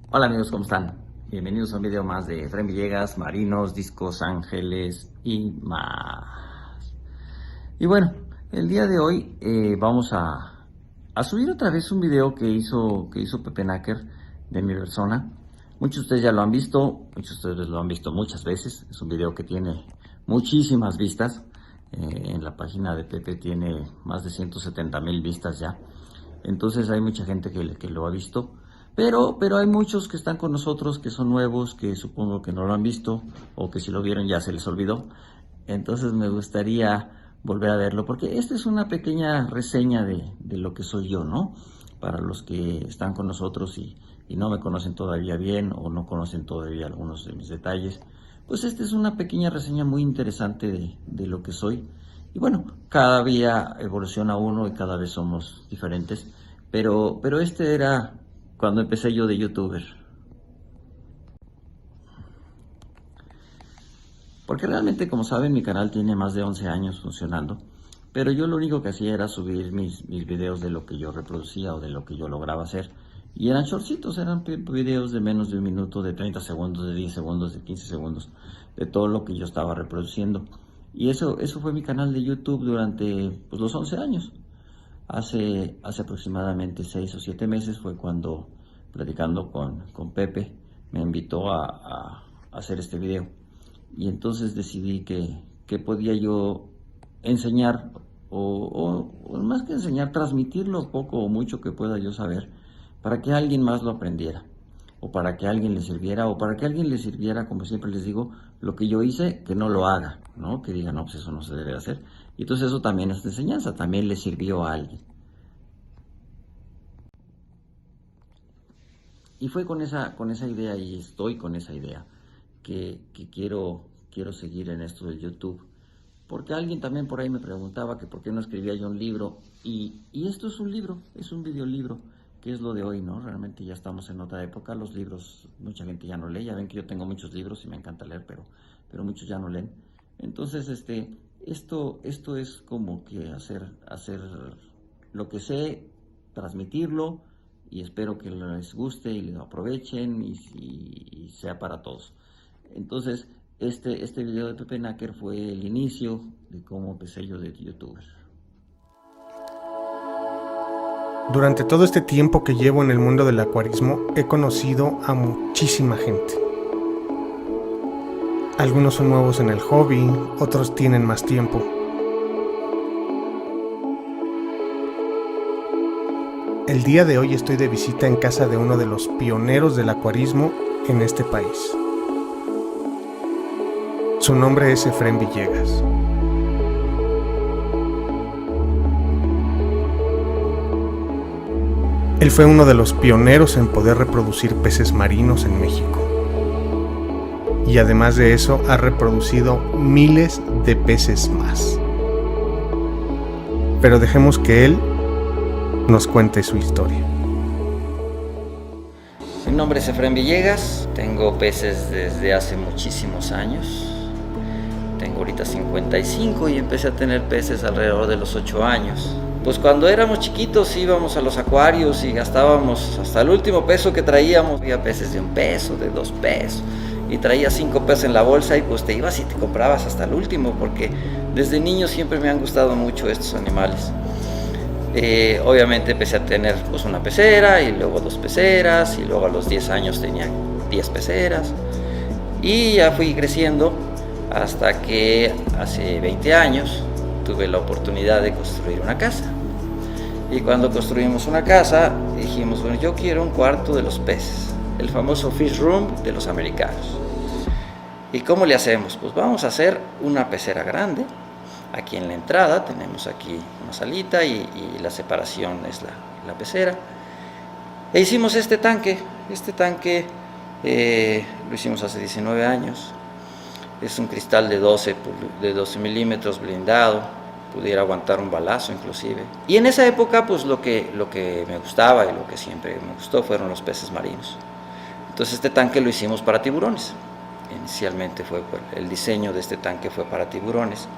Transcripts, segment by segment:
Hola amigos, ¿cómo están? Bienvenidos a un video más de Efraín Villegas, Marinos, Discos, Ángeles y más. Y bueno, el día de hoy vamos a subir otra vez un video que hizo Pepe Náker de mi persona. Muchos de ustedes ya lo han visto, muchos de ustedes lo han visto muchas veces. Es un video que tiene muchísimas vistas. En la página de Pepe tiene más de 170,000 vistas ya. Entonces hay mucha gente que lo ha visto. Pero hay muchos que están con nosotros, que son nuevos, que supongo que no lo han visto, o que si lo vieron ya se les olvidó. Entonces me gustaría volver a verlo, porque esta es una pequeña reseña de lo que soy yo, ¿no? Para los que están con nosotros y no me conocen todavía bien, o no conocen todavía algunos de mis detalles, pues esta es una pequeña reseña muy interesante de lo que soy. Y bueno, cada día evoluciona uno y cada vez somos diferentes, pero este era cuando empecé yo de youtuber. Porque realmente, como saben, mi canal tiene más de 11 años funcionando, pero yo lo único que hacía era subir mis videos de lo que yo reproducía o de lo que yo lograba hacer. Y eran shortcitos, eran videos de menos de un minuto, de 30 segundos, de 10 segundos, de 15 segundos, de todo lo que yo estaba reproduciendo. Y eso fue mi canal de YouTube durante pues, los 11 años. Hace aproximadamente 6 o 7 meses fue cuando, platicando con Pepe, me invitó a hacer este video. Y entonces decidí que podía yo enseñar, o más que enseñar, transmitir lo poco o mucho que pueda yo saber, para que alguien más lo aprendiera, o para que alguien le sirviera, o para que alguien le sirviera, como siempre les digo, lo que yo hice, que no lo haga, ¿no? Que diga, no, pues eso no se debe hacer. Y entonces eso también es enseñanza, también le sirvió a alguien. Y fue con esa idea, y estoy con esa idea, que quiero seguir en esto del YouTube. Porque alguien también por ahí me preguntaba que por qué no escribía yo un libro. Y esto es un libro, es un videolibro, que es lo de hoy, ¿no? Realmente ya estamos en otra época, los libros, mucha gente ya no lee. Ya ven que yo tengo muchos libros y me encanta leer, pero muchos ya no leen. Entonces, esto es como que hacer lo que sé, transmitirlo, y espero que les guste y lo aprovechen y sea para todos. Entonces, este video de Pepe Náker fue el inicio de cómo empecé yo de youtuber. Durante todo este tiempo que llevo en el mundo del acuarismo, he conocido a muchísima gente. Algunos son nuevos en el hobby, otros tienen más tiempo. El día de hoy estoy de visita en casa de uno de los pioneros del acuarismo en este país. Su nombre es Efraín Villegas. Él fue uno de los pioneros en poder reproducir peces marinos en México. Y además de eso, ha reproducido miles de peces más. Pero dejemos que él nos cuente su historia. Mi nombre es Efraín Villegas, tengo peces desde hace muchísimos años. Tengo ahorita 55 y empecé a tener peces alrededor de los 8 años. Pues cuando éramos chiquitos íbamos a los acuarios y gastábamos hasta el último peso que traíamos. Había peces de 1 peso, de 2 pesos, y traías 5 pesos en la bolsa y pues te ibas y te comprabas hasta el último, porque desde niño siempre me han gustado mucho estos animales. Obviamente empecé a tener pues una pecera y luego 2 peceras, y luego a los 10 años tenía 10 peceras y ya fui creciendo hasta que hace 20 años tuve la oportunidad de construir una casa. Y cuando construimos una casa dijimos, bueno, yo quiero un cuarto de los peces, el famoso fish room de los americanos. ¿Y cómo le hacemos? Pues vamos a hacer una pecera grande. Aquí en la entrada tenemos aquí una salita y la separación es la pecera. E hicimos este tanque lo hicimos hace 19 años. Es un cristal de 12 milímetros blindado, pudiera aguantar un balazo inclusive. Y en esa época pues lo que me gustaba y lo que siempre me gustó fueron los peces marinos. Entonces este tanque lo hicimos para tiburones. Inicialmente el diseño de este tanque fue para tiburones.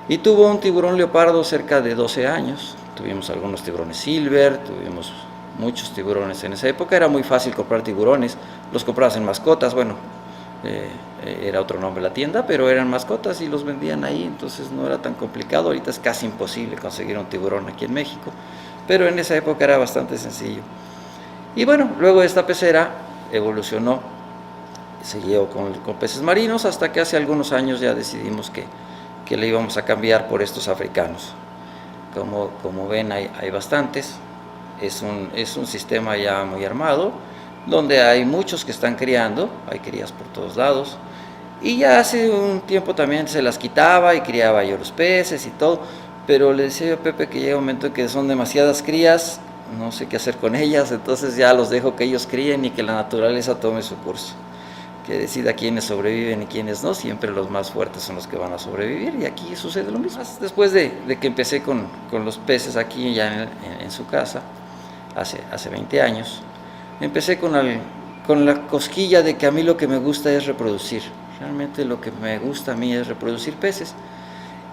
Y tuvo un tiburón leopardo cerca de 12 años. Tuvimos algunos tiburones silver, tuvimos muchos tiburones. En esa época era muy fácil comprar tiburones, los comprabas en mascotas, bueno, era otro nombre la tienda, pero eran mascotas y los vendían ahí, entonces no era tan complicado. Ahorita es casi imposible conseguir un tiburón aquí en México, pero en esa época era bastante sencillo. Y bueno, luego esta pecera evolucionó, siguió con peces marinos, hasta que hace algunos años ya decidimos que le íbamos a cambiar por estos africanos. Como ven, hay bastantes, es un sistema ya muy armado, donde hay muchos que están criando, hay crías por todos lados, y ya hace un tiempo también se las quitaba y criaba yo los peces y todo, pero le decía yo a Pepe que llega un momento en que son demasiadas crías, no sé qué hacer con ellas, entonces ya los dejo que ellos críen y que la naturaleza tome su curso, que decida quiénes sobreviven y quiénes no. Siempre los más fuertes son los que van a sobrevivir, y aquí sucede lo mismo. Después de que empecé con los peces aquí ya en su casa, hace 20 años, empecé con la cosquilla de que a mí lo que me gusta es reproducir. Realmente lo que me gusta a mí es reproducir peces.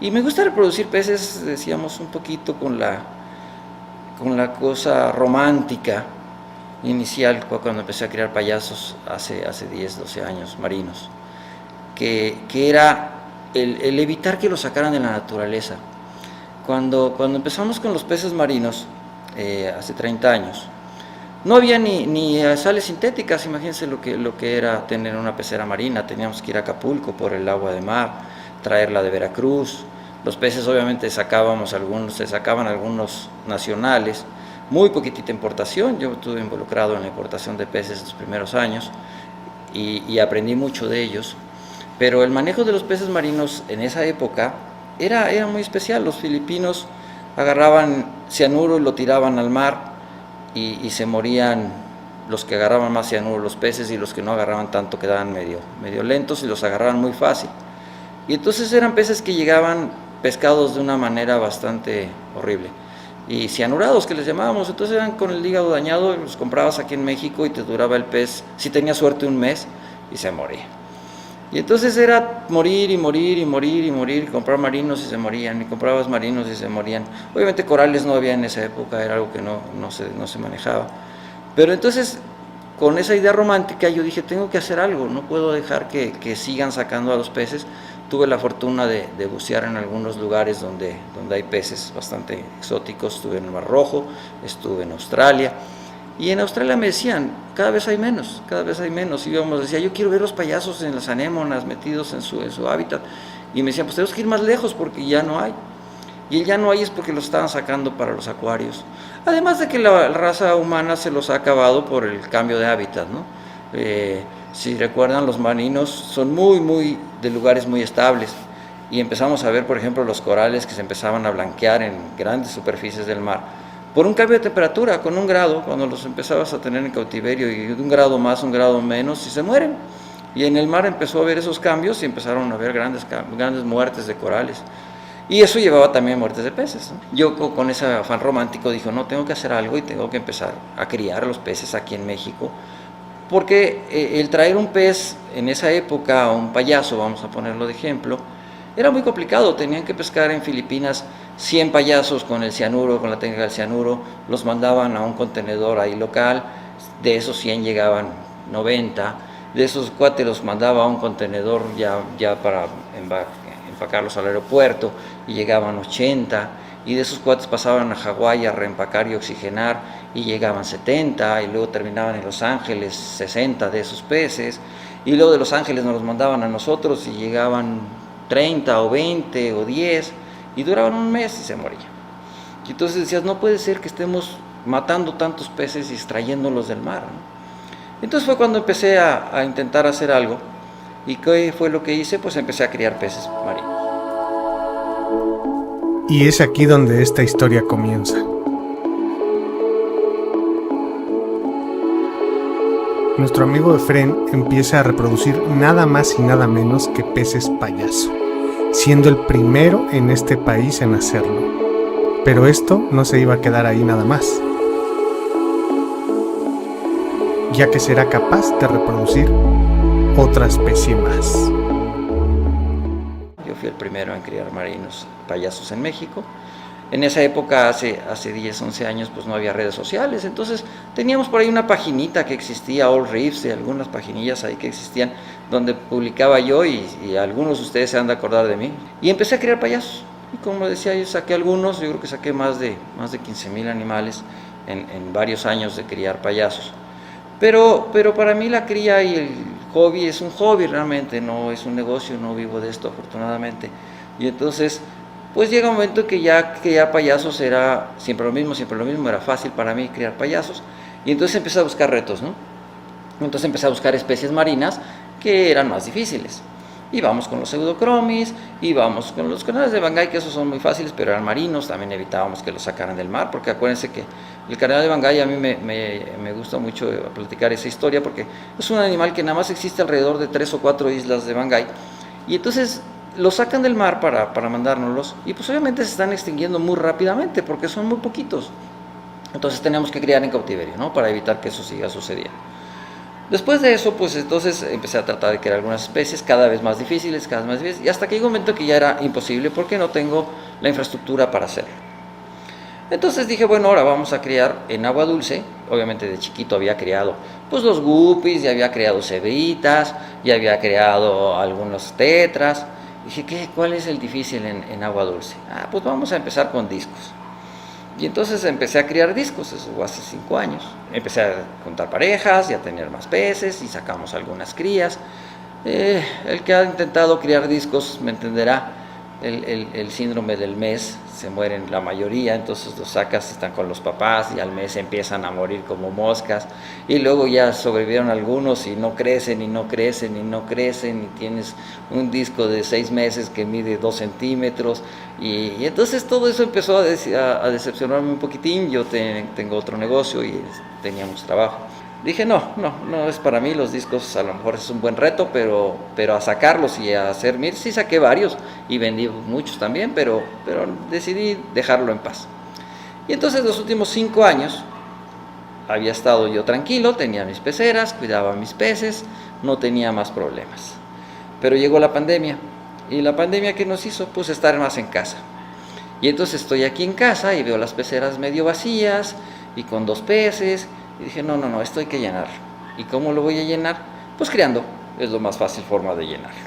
Y me gusta reproducir peces, decíamos, un poquito con la cosa romántica inicial, cuando empecé a criar payasos hace 10, 12 años, marinos, que era el evitar que los sacaran de la naturaleza. Cuando empezamos con los peces marinos, hace 30 años, no había ni sales sintéticas. Imagínense lo que era tener una pecera marina. Teníamos que ir a Acapulco por el agua de mar, traerla de Veracruz. Los peces obviamente se sacaban algunos nacionales, muy poquitita importación. Yo estuve involucrado en la importación de peces los primeros años y aprendí mucho de ellos, pero el manejo de los peces marinos en esa época era muy especial. Los filipinos agarraban cianuro y lo tiraban al mar, y se morían los que agarraban más cianuro, los peces, y los que no agarraban tanto quedaban medio lentos y los agarraban muy fácil. Y entonces eran peces que llegaban pescados de una manera bastante horrible y cianurados, que les llamábamos. Entonces eran con el hígado dañado, los comprabas aquí en México y te duraba el pez, si tenías suerte, un mes, y se moría. Y entonces era morir y morir y morir y morir, comprar marinos y se morían, y comprabas marinos y se morían. Obviamente corales no había en esa época, era algo que no se manejaba. Pero entonces, con esa idea romántica, yo dije, tengo que hacer algo, no puedo dejar que sigan sacando a los peces. Tuve la fortuna de bucear en algunos lugares donde hay peces bastante exóticos. Estuve en el Mar Rojo, estuve en Australia, y en Australia me decían, cada vez hay menos. Íbamos, decía, yo quiero ver los payasos en las anémonas metidos en su hábitat, y me decían, pues tenemos que ir más lejos porque ya no hay. Y el ya no hay es porque los estaban sacando para los acuarios. Además de que la raza humana se los ha acabado por el cambio de hábitat, ¿no? Si recuerdan, los marinos son muy de lugares muy estables, y empezamos a ver, por ejemplo, los corales que se empezaban a blanquear en grandes superficies del mar por un cambio de temperatura, con 1 grado, cuando los empezabas a tener en cautiverio, y 1 grado más, 1 grado menos, y se mueren. Y en el mar empezó a haber esos cambios y empezaron a haber grandes muertes de corales. Y eso llevaba también muertes de peces, ¿no? Yo con ese afán romántico dije, no, tengo que hacer algo y tengo que empezar a criar los peces aquí en México, porque el traer un pez en esa época, un payaso, vamos a ponerlo de ejemplo, era muy complicado. Tenían que pescar en Filipinas 100 payasos con el cianuro, con la técnica del cianuro, los mandaban a un contenedor ahí local, de esos 100 llegaban 90, de esos cuates los mandaba a un contenedor ya para empacarlos al aeropuerto, y llegaban 80, y de esos cuates pasaban a Hawái a reempacar y oxigenar, y llegaban 70, y luego terminaban en Los Ángeles 60 de esos peces, y luego de Los Ángeles nos los mandaban a nosotros y llegaban 30 o 20 o 10, y duraban 1 mes y se morían. Y entonces decías, no puede ser que estemos matando tantos peces y extrayéndolos del mar, ¿no? Entonces fue cuando empecé a intentar hacer algo. ¿Y qué fue lo que hice? Pues empecé a criar peces marinos. Y es aquí donde esta historia comienza. Nuestro amigo Efrén empieza a reproducir nada más y nada menos que peces payaso, siendo el primero en este país en hacerlo. Pero esto no se iba a quedar ahí nada más, ya que será capaz de reproducir otra especie más. Yo fui el primero en criar marinos payasos en México. En esa época, hace 10, 11 años, pues no había redes sociales, entonces teníamos por ahí una paginita que existía, All Reefs, y algunas paginillas ahí que existían, donde publicaba yo y algunos de ustedes se han de acordar de mí. Y empecé a criar payasos, y como decía, yo saqué algunos, yo creo que saqué más de 15,000 animales en varios años de criar payasos. Pero para mí la cría y el hobby es un hobby realmente, no es un negocio, no vivo de esto afortunadamente. Y entonces, pues llega un momento que ya criar payasos era siempre lo mismo, era fácil para mí criar payasos. Y entonces empecé a buscar retos, ¿no? Entonces empecé a buscar especies marinas que eran más difíciles. Y vamos con los pseudocromis, y vamos con los canales de Bangay, que esos son muy fáciles, pero eran marinos, también evitábamos que los sacaran del mar, porque acuérdense que el canal de Bangay a mí me gusta mucho platicar esa historia, porque es un animal que nada más existe alrededor de 3 o 4 islas de Bangay, y entonces los sacan del mar para mandárnoslos, y pues obviamente se están extinguiendo muy rápidamente, porque son muy poquitos. Entonces tenemos que criar en cautiverio, ¿no?, para evitar que eso siga sucediendo. Después de eso, pues entonces empecé a tratar de crear algunas especies cada vez más difíciles, y hasta que llegó un momento que ya era imposible porque no tengo la infraestructura para hacerlo. Entonces dije, bueno, ahora vamos a criar en agua dulce. Obviamente de chiquito había criado pues los guppies, ya había creado cebritas, ya había creado algunos tetras. Dije, ¿cuál es el difícil en agua dulce? Pues vamos a empezar con discos. Y entonces empecé a criar discos, eso fue hace 5 años. Empecé a juntar parejas y a tener más peces y sacamos algunas crías. El que ha intentado criar discos me entenderá, el síndrome del mes, se mueren la mayoría, entonces los sacas, están con los papás y al mes empiezan a morir como moscas, y luego ya sobrevivieron algunos y no crecen y no crecen y no crecen, y tienes un disco de 6 meses que mide 2 centímetros, y entonces todo eso empezó a decepcionarme un poquitín. Yo tengo otro negocio y tenía mucho trabajo. Dije, no es para mí, los discos a lo mejor es un buen reto, pero a sacarlos y a hacer mil, sí saqué varios y vendí muchos también, pero decidí dejarlo en paz. Y entonces los últimos 5 años había estado yo tranquilo, tenía mis peceras, cuidaba mis peces, no tenía más problemas. Pero llegó la pandemia, y la pandemia, ¿qué nos hizo? Pues estar más en casa. Y entonces estoy aquí en casa y veo las peceras medio vacías y con 2 peces. Y dije, no, esto hay que llenarlo. ¿Y cómo lo voy a llenar? Pues criando, es la más fácil forma de llenarlo.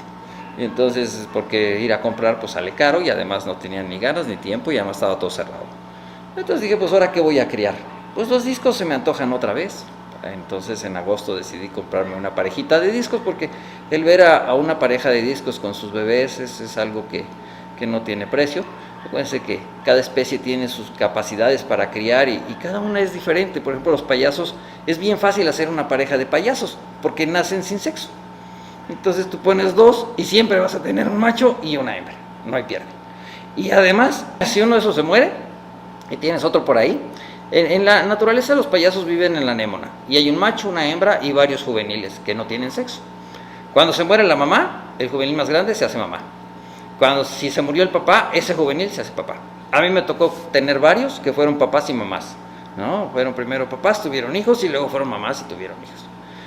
Y entonces, porque ir a comprar pues sale caro, y además no tenían ni ganas ni tiempo, y además estaba todo cerrado. Entonces dije, pues ahora, ¿qué voy a criar? Pues los discos se me antojan otra vez. Entonces en agosto decidí comprarme una parejita de discos, porque el ver a una pareja de discos con sus bebés es algo que no tiene precio. Acuérdense que cada especie tiene sus capacidades para criar y cada una es diferente. Por ejemplo, los payasos, es bien fácil hacer una pareja de payasos porque nacen sin sexo. Entonces tú pones 2 y siempre vas a tener un macho y una hembra, no hay pierde. Y además, si uno de esos se muere y tienes otro por ahí, en la naturaleza los payasos viven en la anémona, y hay un macho, una hembra y varios juveniles que no tienen sexo. Cuando se muere la mamá, el juvenil más grande se hace mamá. Si se murió el papá, ese juvenil se hace papá. A mí me tocó tener varios que fueron papás y mamás, ¿no? Fueron primero papás, tuvieron hijos, y luego fueron mamás y tuvieron hijos.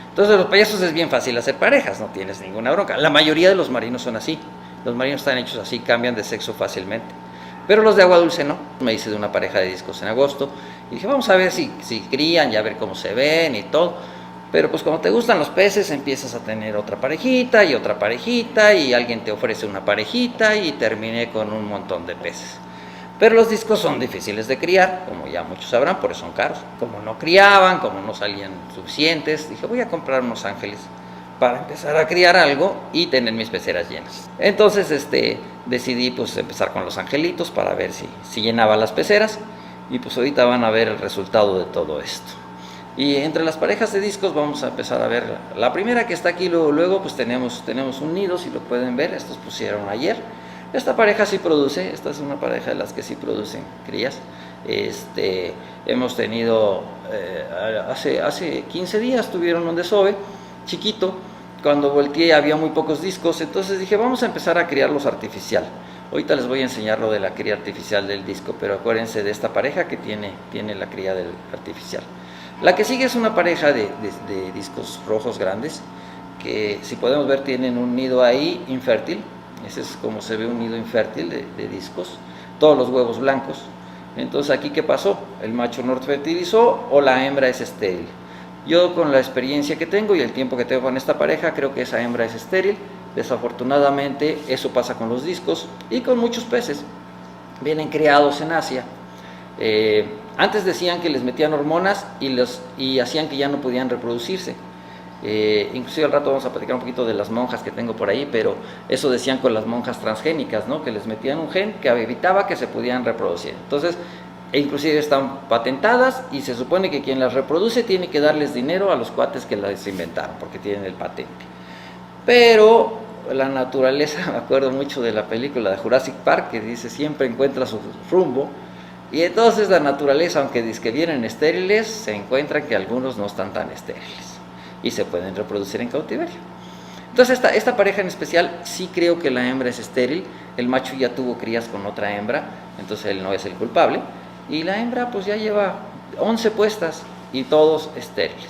Entonces los payasos es bien fácil hacer parejas, no tienes ninguna bronca. La mayoría de los marinos son así, los marinos están hechos así, cambian de sexo fácilmente. Pero los de agua dulce no. Me hice de una pareja de discos en agosto y dije, vamos a ver si crían y a ver cómo se ven y todo. Pero pues como te gustan los peces, empiezas a tener otra parejita y alguien te ofrece una parejita, y terminé con un montón de peces. Pero los discos son difíciles de criar, como ya muchos sabrán, por eso son caros. Como no criaban, como no salían suficientes, dije, voy a comprar unos ángeles para empezar a criar algo y tener mis peceras llenas. Entonces decidí pues empezar con los angelitos para ver si llenaba las peceras, y pues ahorita van a ver el resultado de todo esto. Y entre las parejas de discos vamos a empezar a ver la primera que está aquí. Luego pues tenemos un nido, si lo pueden ver, estos pusieron ayer. Esta pareja sí produce, esta es una pareja de las que sí producen crías. Hemos tenido, hace 15 días tuvieron un desove chiquito. Cuando volteé había muy pocos discos, entonces dije, vamos a empezar a criarlos artificial. Ahorita les voy a enseñar lo de la cría artificial del disco, pero acuérdense de esta pareja que tiene la cría del artificial. La que sigue es una pareja de discos rojos grandes, que si podemos ver tienen un nido ahí infértil. Ese es como se ve un nido infértil de discos, todos los huevos blancos. Entonces aquí, ¿qué pasó? El macho no fertilizó o la hembra es estéril. Yo, con la experiencia que tengo y el tiempo que tengo con esta pareja, creo que esa hembra es estéril. Desafortunadamente eso pasa con los discos y con muchos peces. Vienen criados en Asia. Antes decían que les metían hormonas y hacían que ya no podían reproducirse. Inclusive al rato vamos a platicar un poquito de las monjas que tengo por ahí, pero eso decían con las monjas transgénicas, ¿no? Que les metían un gen que evitaba que se pudieran reproducir. Entonces, inclusive están patentadas y se supone que quien las reproduce tiene que darles dinero a los cuates que las inventaron, porque tienen el patente. Pero la naturaleza, me acuerdo mucho de la película de Jurassic Park, que dice siempre encuentra su rumbo, y entonces la naturaleza, aunque dice que vienen estériles, se encuentran que algunos no están tan estériles y se pueden reproducir en cautiverio. Entonces esta pareja en especial sí creo que la hembra es estéril, el macho ya tuvo crías con otra hembra, entonces él no es el culpable, y la hembra pues ya lleva 11 puestas y todos estériles.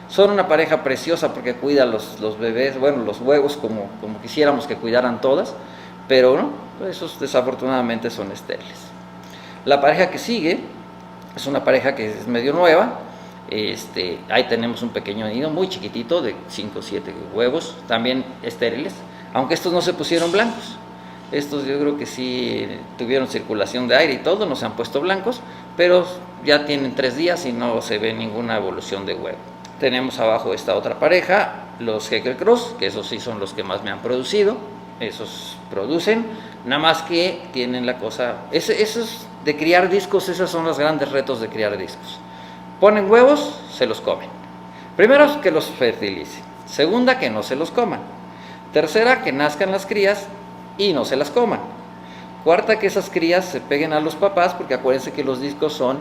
Son una pareja preciosa porque cuida los bebés, bueno, los huevos como quisiéramos que cuidaran todas, pero no, esos desafortunadamente son estériles. La pareja que sigue es una pareja que es medio nueva. Ahí tenemos un pequeño nido muy chiquitito de 5 o 7 huevos, también estériles, aunque estos no se pusieron blancos. Estos yo creo que sí tuvieron circulación de aire y todo, no se han puesto blancos, pero ya tienen 3 días y no se ve ninguna evolución de huevo. Tenemos abajo esta otra pareja, los Hecker Cross, que esos sí son los que más me han producido. Esos producen, nada más que tienen la cosa, esos de criar discos, esos son los grandes retos de criar discos. Ponen huevos, se los comen. Primero, que los fertilicen. Segunda, que no se los coman. Tercera, que nazcan las crías y no se las coman. Cuarta, que esas crías se peguen a los papás, porque acuérdense que los discos son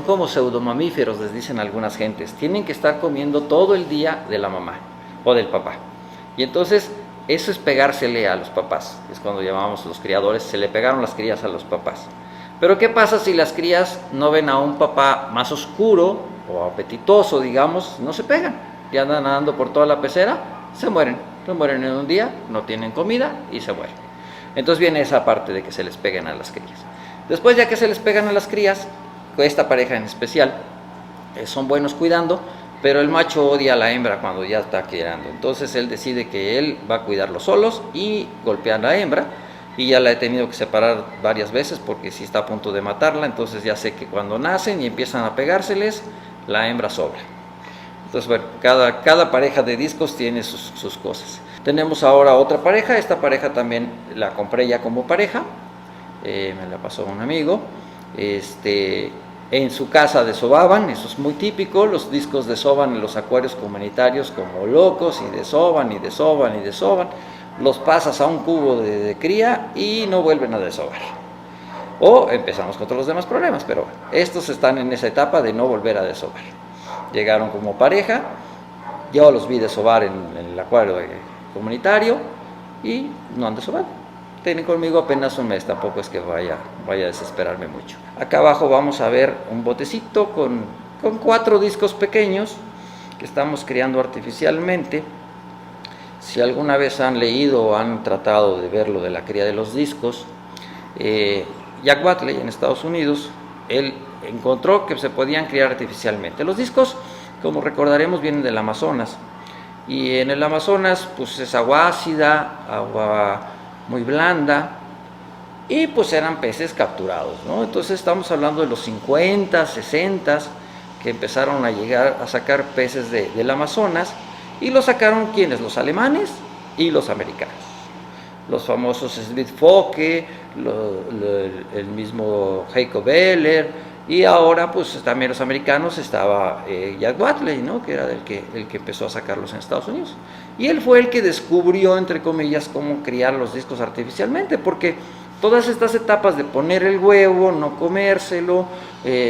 como pseudomamíferos, les dicen algunas gentes. Tienen que estar comiendo todo el día de la mamá o del papá. Y entonces, eso es pegársele a los papás. Es cuando llamamos los criadores, se le pegaron las crías a los papás. Pero ¿qué pasa si las crías no ven a un papá más oscuro o apetitoso, digamos? No se pegan, y andan nadando por toda la pecera, se mueren en un día, no tienen comida y se mueren. Entonces viene esa parte de que se les peguen a las crías. Después, ya que se les pegan a las crías, esta pareja en especial, son buenos cuidando, pero el macho odia a la hembra cuando ya está criando. Entonces él decide que él va a cuidarlos solos y golpear a la hembra. Y ya la he tenido que separar varias veces porque si está a punto de matarla, entonces ya sé que cuando nacen y empiezan a pegárseles, la hembra sobra. Entonces, bueno, cada pareja de discos tiene sus cosas. Tenemos ahora otra pareja, esta pareja también la compré ya como pareja, me la pasó un amigo. En su casa desovaban, eso es muy típico, los discos desovan en los acuarios comunitarios como locos y desovan y desovan y desovan. Los pasas a un cubo de cría y no vuelven a desovar. O empezamos con todos los demás problemas, pero bueno, estos están en esa etapa de no volver a desovar. Llegaron como pareja, yo los vi desovar en el acuario comunitario y no han desobado. Tienen conmigo apenas un mes, tampoco es que vaya a desesperarme mucho. Acá abajo vamos a ver un botecito con 4 discos pequeños que estamos criando artificialmente. Si alguna vez han leído o han tratado de ver lo de la cría de los discos, Jack Watley en Estados Unidos, él encontró que se podían criar artificialmente. Los discos, como recordaremos, vienen del Amazonas, y en el Amazonas pues es agua ácida, agua muy blanda, y pues eran peces capturados, ¿no? Entonces estamos hablando de los 50, 60, que empezaron a llegar a sacar peces del Amazonas. Y lo sacaron ¿quiénes? Los alemanes y los americanos. Los famosos Smith Focke, el mismo Heiko Beller, y ahora pues también los americanos estaba Jack Watley, ¿no? Que era el que empezó a sacarlos en Estados Unidos. Y él fue el que descubrió, entre comillas, cómo criar los discos artificialmente, porque todas estas etapas de poner el huevo, no comérselo,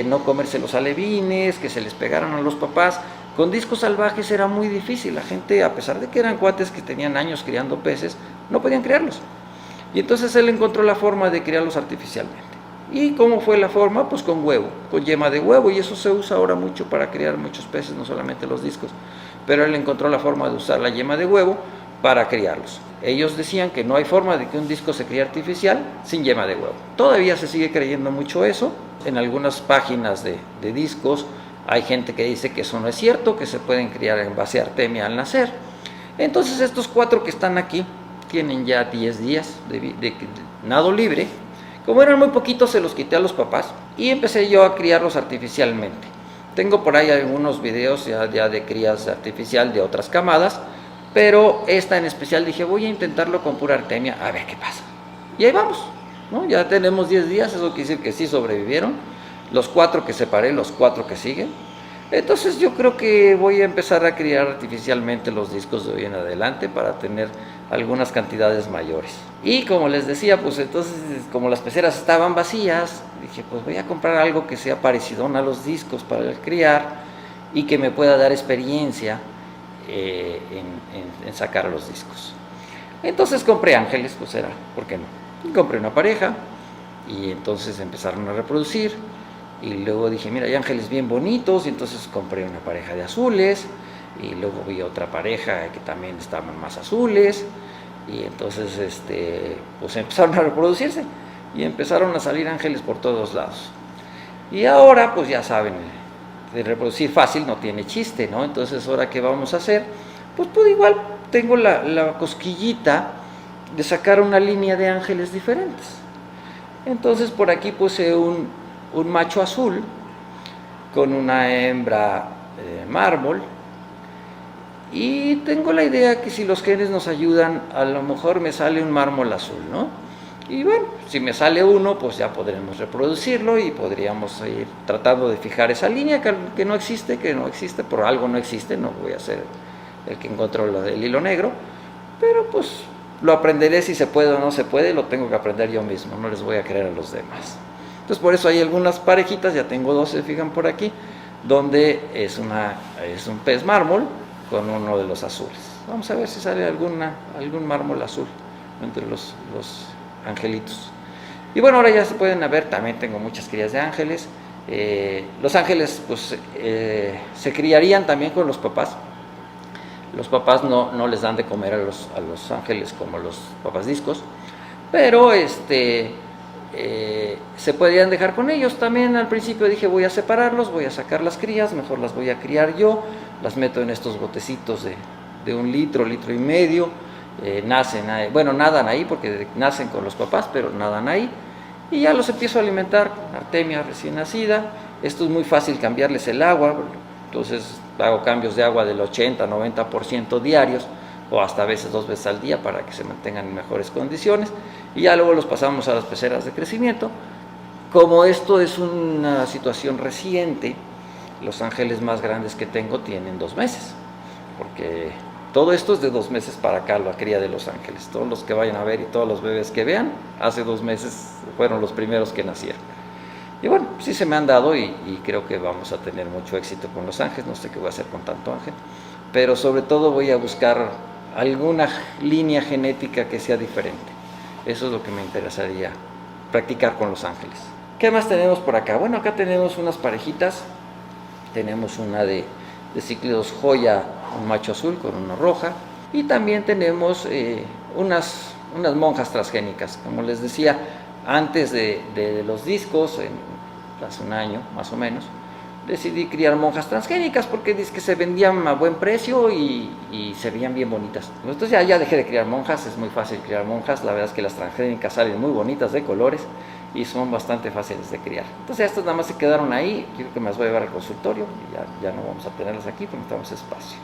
no comerse los alevines, que se les pegaran a los papás, con discos salvajes era muy difícil. La gente, a pesar de que eran cuates que tenían años criando peces, no podían criarlos. Y entonces él encontró la forma de criarlos artificialmente. ¿Y cómo fue la forma? Pues con huevo, con yema de huevo, y eso se usa ahora mucho para criar muchos peces, no solamente los discos. Pero él encontró la forma de usar la yema de huevo para criarlos. Ellos decían que no hay forma de que un disco se críe artificial sin yema de huevo. Todavía se sigue creyendo mucho eso. En algunas páginas de discos hay gente que dice que eso no es cierto, que se pueden criar en base a artemia al nacer. Entonces estos 4 que están aquí tienen ya 10 días de nado libre. Como eran muy poquitos, se los quité a los papás y empecé yo a criarlos artificialmente. Tengo por ahí algunos videos ya de crías artificial de otras camadas, pero esta en especial dije, voy a intentarlo con pura artemia, a ver qué pasa. Y ahí vamos, ¿no? Ya tenemos 10 días, eso quiere decir que sí sobrevivieron. Los 4 que separé, los 4 que siguen. Entonces yo creo que voy a empezar a criar artificialmente los discos de hoy en adelante para tener algunas cantidades mayores. Y como les decía, pues entonces como las peceras estaban vacías, dije pues voy a comprar algo que sea parecido a los discos para criar y que me pueda dar experiencia en sacar los discos. Entonces compré ángeles, pues era, ¿por qué no? Y compré una pareja y entonces empezaron a reproducir. Y luego dije, mira, hay ángeles bien bonitos, y entonces compré una pareja de azules, y luego vi otra pareja que también estaban más azules, y entonces pues empezaron a reproducirse, y empezaron a salir ángeles por todos lados. Y ahora, pues ya saben, de reproducir fácil no tiene chiste, ¿no? Entonces, ¿ahora qué vamos a hacer? Pues igual tengo la cosquillita de sacar una línea de ángeles diferentes. Entonces, por aquí puse un macho azul con una hembra mármol, y tengo la idea que si los genes nos ayudan, a lo mejor me sale un mármol azul, ¿no? Y bueno, si me sale uno, pues ya podremos reproducirlo y podríamos ir tratando de fijar esa línea que no existe, por algo no existe, no voy a ser el que encontró el hilo negro, pero pues lo aprenderé si se puede o no se puede, lo tengo que aprender yo mismo, no les voy a creer a los demás. Entonces por eso hay algunas parejitas, ya tengo 2, se fijan por aquí, donde es un pez mármol con uno de los azules. Vamos a ver si sale algún mármol azul entre los angelitos. Y bueno, ahora ya se pueden ver, también tengo muchas crías de ángeles. Los ángeles pues se criarían también con los papás. Los papás no les dan de comer a los ángeles como los papás discos, pero se podrían dejar con ellos. También al principio dije, voy a separarlos, voy a sacar las crías, mejor las voy a criar yo, las meto en estos botecitos de 1 litro, 1,5 litros, nacen ahí, bueno, nadan ahí porque nacen con los papás, pero nadan ahí, y ya los empiezo a alimentar con artemia recién nacida. Esto es muy fácil cambiarles el agua, entonces hago cambios de agua del 80-90% diarios, o hasta a veces 2 veces al día para que se mantengan en mejores condiciones, y ya luego los pasamos a las peceras de crecimiento. Como esto es una situación reciente, los ángeles más grandes que tengo tienen 2 meses, porque todo esto es de 2 meses para acá, la cría de los ángeles. Todos los que vayan a ver y todos los bebés que vean, hace 2 meses fueron los primeros que nacieron. Y bueno, sí se me han dado y creo que vamos a tener mucho éxito con los ángeles. No sé qué voy a hacer con tanto ángel, pero sobre todo voy a buscar alguna línea genética que sea diferente. Eso es lo que me interesaría practicar con los ángeles. ¿Qué más tenemos por acá? Bueno, acá tenemos unas parejitas. Tenemos una de cíclidos joya, un macho azul con una roja, y también tenemos unas monjas transgénicas. Como les decía, antes de los discos, hace 1 año más o menos, decidí criar monjas transgénicas porque dice que se vendían a buen precio y se veían bien bonitas. Entonces ya dejé de criar monjas, es muy fácil criar monjas. La verdad es que las transgénicas salen muy bonitas de colores y son bastante fáciles de criar. Entonces estas nada más se quedaron ahí. Yo creo que me las voy a llevar al consultorio y ya no vamos a tenerlas aquí porque necesitamos espacio.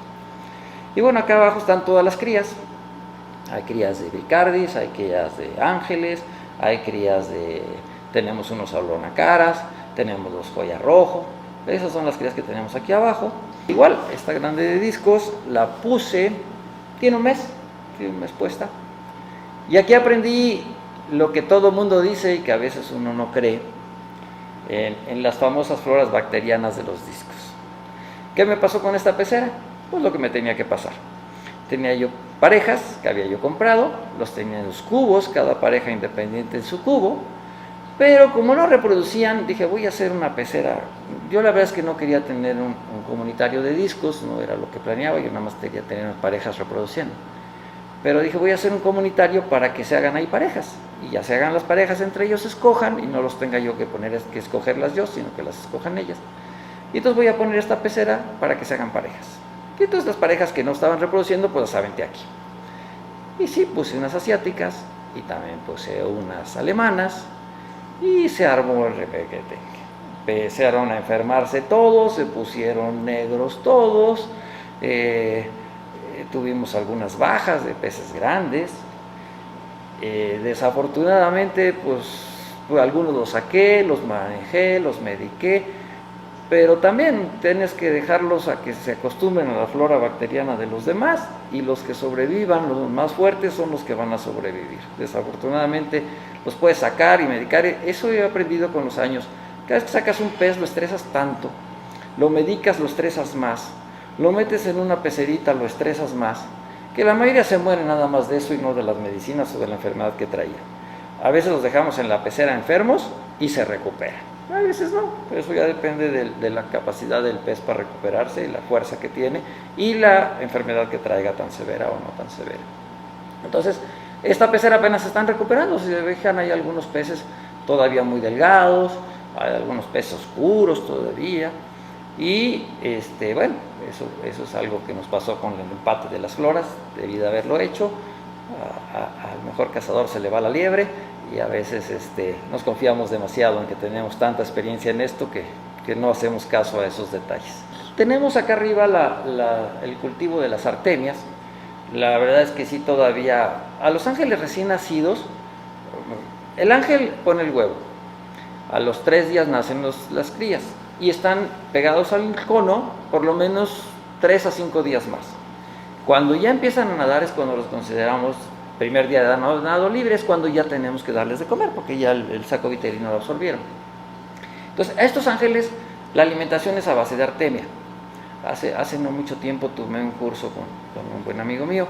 Y bueno, acá abajo están todas las crías. Hay crías de Bricardis, hay crías de ángeles, hay crías tenemos unos aulonacaras, tenemos los joya rojo. Esas son las crías que tenemos aquí abajo. Igual, esta grande de discos la puse, tiene un mes puesta. Y aquí aprendí lo que todo mundo dice y que a veces uno no cree, en las famosas floras bacterianas de los discos. ¿Qué me pasó con esta pecera? Pues lo que me tenía que pasar. Tenía yo parejas que había yo comprado, los tenía en los cubos, cada pareja independiente en su cubo, pero como no reproducían, dije voy a hacer una pecera. Yo la verdad es que no quería tener un comunitario de discos, no era lo que planeaba, yo nada más quería tener parejas reproduciendo. Pero dije, voy a hacer un comunitario para que se hagan ahí parejas. Y ya se hagan las parejas entre ellos, escojan, y no los tenga yo que escogerlas yo, sino que las escojan ellas. Y entonces voy a poner esta pecera para que se hagan parejas. Y entonces las parejas que no estaban reproduciendo, pues las aventé aquí. Y sí, puse unas asiáticas, y también puse unas alemanas, y se armó el repequete. Empezaron a enfermarse todos, se pusieron negros todos, tuvimos algunas bajas de peces grandes. Desafortunadamente, pues algunos los saqué, los manejé, los mediqué, pero también tienes que dejarlos a que se acostumbren a la flora bacteriana de los demás, y los que sobrevivan, los más fuertes, son los que van a sobrevivir. Desafortunadamente los puedes sacar y medicar. Eso he aprendido con los años. Cada vez que sacas un pez lo estresas tanto, lo medicas, lo estresas más, lo metes en una pecerita, lo estresas más, que la mayoría se muere nada más de eso y no de las medicinas o de la enfermedad que traía. A veces los dejamos en la pecera enfermos y se recuperan, a veces no, pero eso ya depende de la capacidad del pez para recuperarse y la fuerza que tiene y la enfermedad que traiga, tan severa o no tan severa. Entonces, esta pecera apenas se están recuperando. Si se fijan, hay algunos peces todavía muy delgados, hay algunos peces oscuros todavía, y bueno, eso es algo que nos pasó con el empate de las floras. Debí de haberlo hecho. Al mejor cazador se le va la liebre, y a veces nos confiamos demasiado en que tenemos tanta experiencia en esto que no hacemos caso a esos detalles. Tenemos acá arriba el cultivo de las artemias. La verdad es que sí, todavía a los ángeles recién nacidos, el ángel pone el huevo, a los 3 días nacen las crías, y están pegados al cono por lo menos 3 a 5 días más. Cuando ya empiezan a nadar es cuando los consideramos primer día de nado libre, es cuando ya tenemos que darles de comer, porque ya el saco vitelino lo absorbieron. Entonces, a estos ángeles la alimentación es a base de artemia. Hace no mucho tiempo tomé un curso con un buen amigo mío,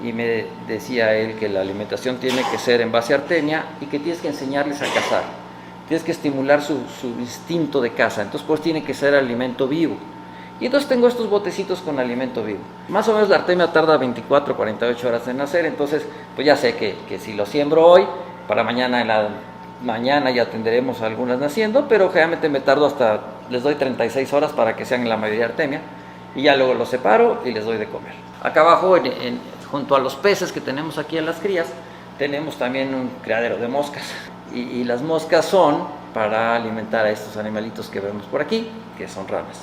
y me decía él que la alimentación tiene que ser en base a artemia, y que tienes que enseñarles a cazar, tienes que estimular su instinto de caza. Entonces, pues tiene que ser alimento vivo. Y entonces tengo estos botecitos con alimento vivo. Más o menos la artemia tarda 24 48 horas en nacer. Entonces, pues ya sé que si lo siembro hoy, para mañana ya tendremos algunas naciendo, pero generalmente me tardo les doy 36 horas para que sean la mayoría artemia, y ya luego los separo y les doy de comer. Acá abajo, junto a los peces que tenemos aquí en las crías, tenemos también un criadero de moscas. Y las moscas son para alimentar a estos animalitos que vemos por aquí, que son ranas.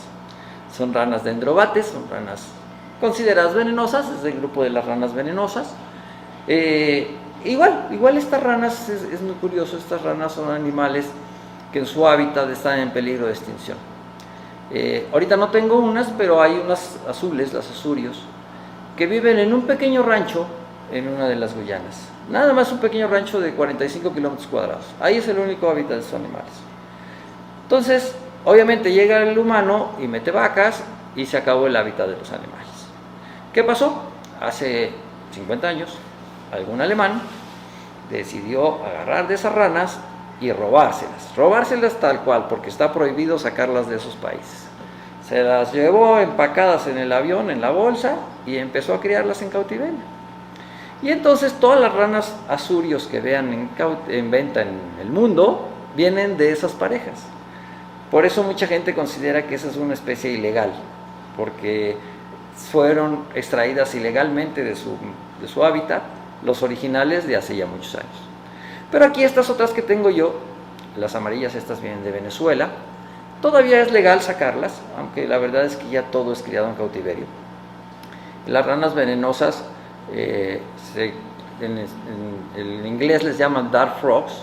Son ranas dendrobates, son ranas consideradas venenosas, es del grupo de las ranas venenosas. Igual estas ranas, es muy curioso, estas ranas son animales que en su hábitat están en peligro de extinción. Ahorita no tengo unas, pero hay unas azules, las azurios, que viven en un pequeño rancho en una de las Guyanas. Nada más un pequeño rancho de 45 kilómetros cuadrados. Ahí es el único hábitat de estos animales. Entonces, obviamente llega el humano y mete vacas, y se acabó el hábitat de los animales. ¿Qué pasó? Hace 50 años, algún alemán decidió agarrar de esas ranas y robárselas tal cual, porque está prohibido sacarlas de esos países. Se las llevó empacadas en el avión, en la bolsa, y empezó a criarlas en cautiverio. Y entonces todas las ranas azurios que vean en venta en el mundo vienen de esas parejas. Por eso mucha gente considera que esa es una especie ilegal, porque fueron extraídas ilegalmente de su hábitat, los originales de hace ya muchos años. Pero aquí estas otras que tengo yo, las amarillas estas vienen de Venezuela, todavía es legal sacarlas, aunque la verdad es que ya todo es criado en cautiverio. Las ranas venenosas, en inglés les llaman dart frogs,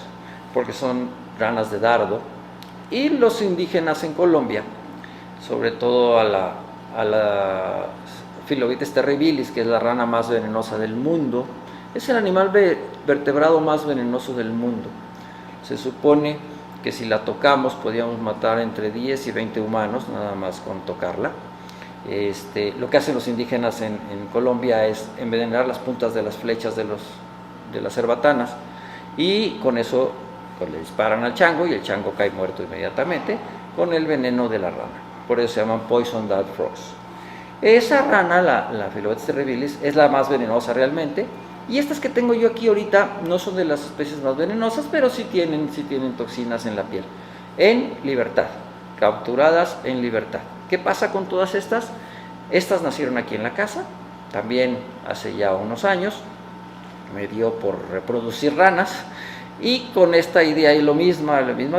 porque son ranas de dardo. Y los indígenas en Colombia, sobre todo a la Phyllobates terribilis, que es la rana más venenosa del mundo, es el animal vertebrado más venenoso del mundo. Se supone que si la tocamos podíamos matar entre 10 y 20 humanos, nada más con tocarla. Lo que hacen los indígenas en Colombia es envenenar las puntas de las flechas de las cerbatanas, y con eso le disparan al chango, y el chango cae muerto inmediatamente con el veneno de la rana. Por eso se llaman poison dart frogs. Esa rana, la Phyllobates terribilis, es la más venenosa realmente, Y estas que tengo yo aquí ahorita no son de las especies más venenosas, pero sí tienen toxinas en la piel. En libertad, capturadas en libertad. ¿Qué pasa con todas estas? Estas nacieron aquí en la casa, también hace ya unos años. Me dio por reproducir ranas y con esta idea y lo mismo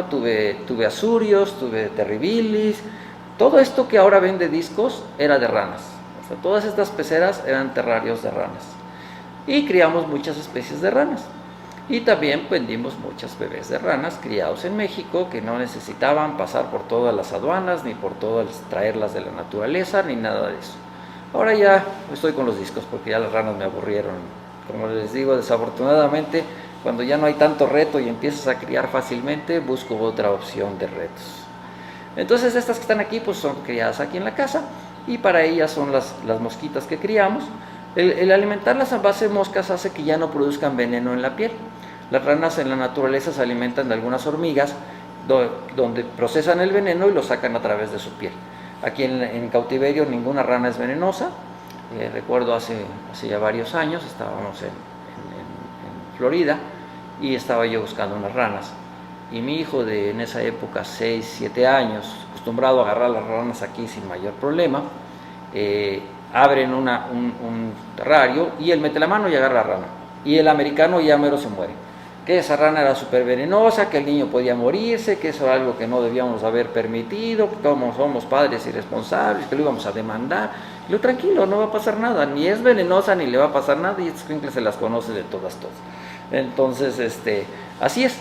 tuve azurios, tuve terribilis. Todo esto que ahora vende discos era de ranas. O sea, todas estas peceras eran terrarios de ranas. Y criamos muchas especies de ranas. Y también vendimos muchas bebés de ranas criados en México que no necesitaban pasar por todas las aduanas, ni por todas traerlas de la naturaleza, ni nada de eso. Ahora ya estoy con los discos porque ya las ranas me aburrieron. Como les digo, desafortunadamente, cuando ya no hay tanto reto y empiezas a criar fácilmente, busco otra opción de retos. Entonces estas que están aquí pues son criadas aquí en la casa y para ellas son las mosquitas que criamos. El alimentarlas a base de moscas hace que ya no produzcan veneno en la piel. Las ranas en la naturaleza se alimentan de algunas hormigas donde procesan el veneno y lo sacan a través de su piel. Aquí en cautiverio ninguna rana es venenosa. Recuerdo hace ya varios años estábamos en Florida y estaba yo buscando unas ranas. Y mi hijo de en esa época 6, 7 años, acostumbrado a agarrar las ranas aquí sin mayor problema, abren un terrario y él mete la mano y agarra la rana. Y el americano ya mero se muere. Que esa rana era súper venenosa, que el niño podía morirse, que eso era algo que no debíamos haber permitido, que como somos padres irresponsables, que lo íbamos a demandar. Y yo, tranquilo, no va a pasar nada, ni es venenosa ni le va a pasar nada, y estos crímenes se las conoce de todas. Entonces, así es,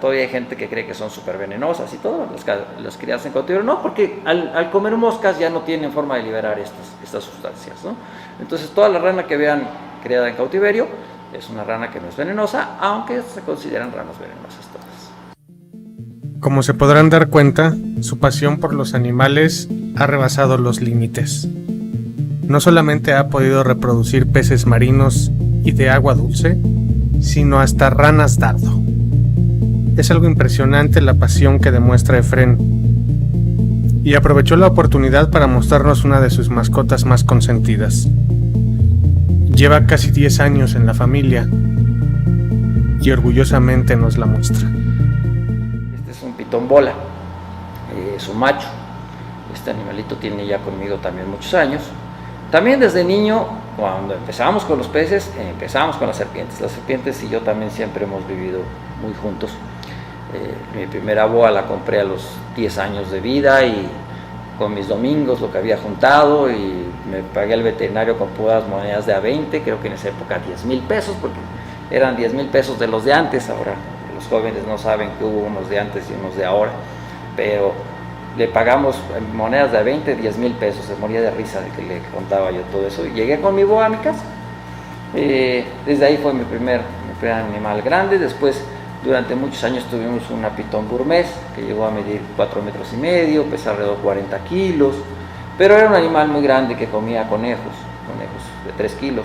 todavía hay gente que cree que son súper venenosas y todo, las criadas en cautiverio, no, porque al comer moscas ya no tienen forma de liberar estas sustancias, ¿no? Entonces, toda la rana que vean criada en cautiverio es una rana que no es venenosa, aunque se consideran ranas venenosas todas. Como se podrán dar cuenta, su pasión por los animales ha rebasado los límites. No solamente ha podido reproducir peces marinos y de agua dulce, sino hasta ranas dardo. Es algo impresionante la pasión que demuestra Efrén, y aprovechó la oportunidad para mostrarnos una de sus mascotas más consentidas. Lleva casi 10 años en la familia y orgullosamente nos la muestra. Este es un pitón bola, es un macho. Este animalito tiene ya conmigo también muchos años. También desde niño, cuando empezábamos con los peces, empezamos con las serpientes. Las serpientes y yo también siempre hemos vivido muy juntos. Mi primera boa la compré a los 10 años de vida y con mis domingos lo que había juntado, y me pagué al veterinario con puras monedas de a 20, creo que en esa época 10,000 pesos, porque eran 10,000 pesos de los de antes. Ahora los jóvenes no saben que hubo unos de antes y unos de ahora, pero le pagamos monedas de a 20, 10,000 pesos, se moría de risa de que le contaba yo todo eso, y llegué con mi boa a mi casa. Desde ahí fue mi primer animal grande. Después, durante muchos años tuvimos una pitón burmés que llegó a medir 4,5 metros, pesaba alrededor de 40 kilos, pero era un animal muy grande que comía conejos de 3 kilos.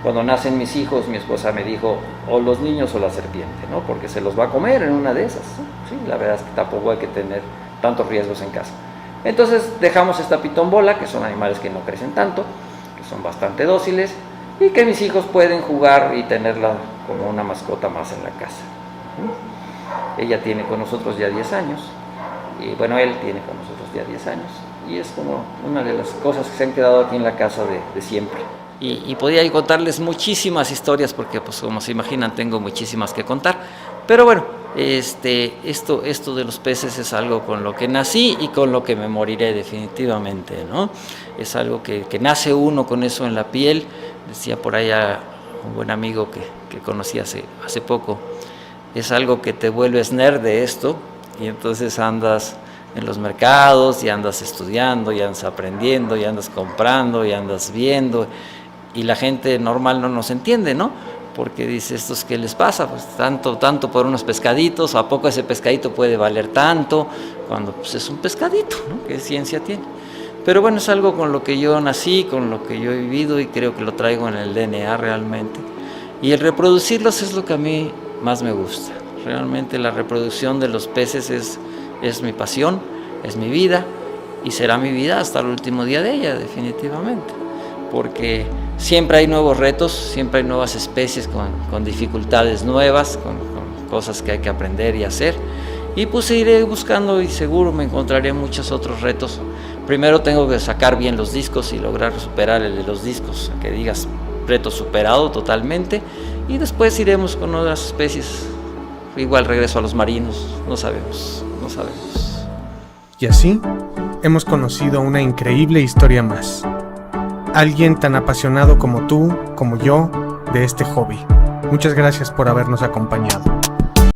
Cuando nacen mis hijos, mi esposa me dijo, o los niños o la serpiente, ¿no? Porque se los va a comer en una de esas. Sí, la verdad es que tampoco hay que tener tantos riesgos en casa. Entonces dejamos esta pitón bola, que son animales que no crecen tanto, que son bastante dóciles y que mis hijos pueden jugar y tenerla como una mascota más en la casa. Ella tiene con nosotros ya 10 años, y bueno, él tiene con nosotros ya 10 años, y es como una de las cosas que se han quedado aquí en la casa de siempre. Y podía contarles muchísimas historias, porque pues como se imaginan tengo muchísimas que contar, pero bueno, esto de los peces es algo con lo que nací y con lo que me moriré definitivamente, ¿no? Es algo que nace uno con eso en la piel. Decía por allá un buen amigo que conocí hace poco, es algo que te vuelves nerd de esto, y entonces andas en los mercados y andas estudiando y andas aprendiendo y andas comprando y andas viendo, y la gente normal no nos entiende, ¿no? Porque dice, ¿estos qué les pasa? Pues tanto por unos pescaditos, ¿a poco ese pescadito puede valer tanto? Cuando pues es un pescadito, ¿no? ¿Qué ciencia tiene? Pero bueno, es algo con lo que yo nací, con lo que yo he vivido, y creo que lo traigo en el DNA realmente. Y el reproducirlos es lo que a mí más me gusta. Realmente la reproducción de los peces es mi pasión, es mi vida, y será mi vida hasta el último día de ella, definitivamente. porque siempre hay nuevos retos, siempre hay nuevas especies con dificultades nuevas, con cosas que hay que aprender y hacer. Y pues iré buscando y seguro me encontraré muchos otros retos. Primero tengo que sacar bien los discos y lograr superar el de los discos, que digas reto superado totalmente. Y después iremos con otras especies. Igual regreso a los marinos, no sabemos. Y así hemos conocido una increíble historia más. Alguien tan apasionado como tú, como yo, de este hobby. Muchas gracias por habernos acompañado.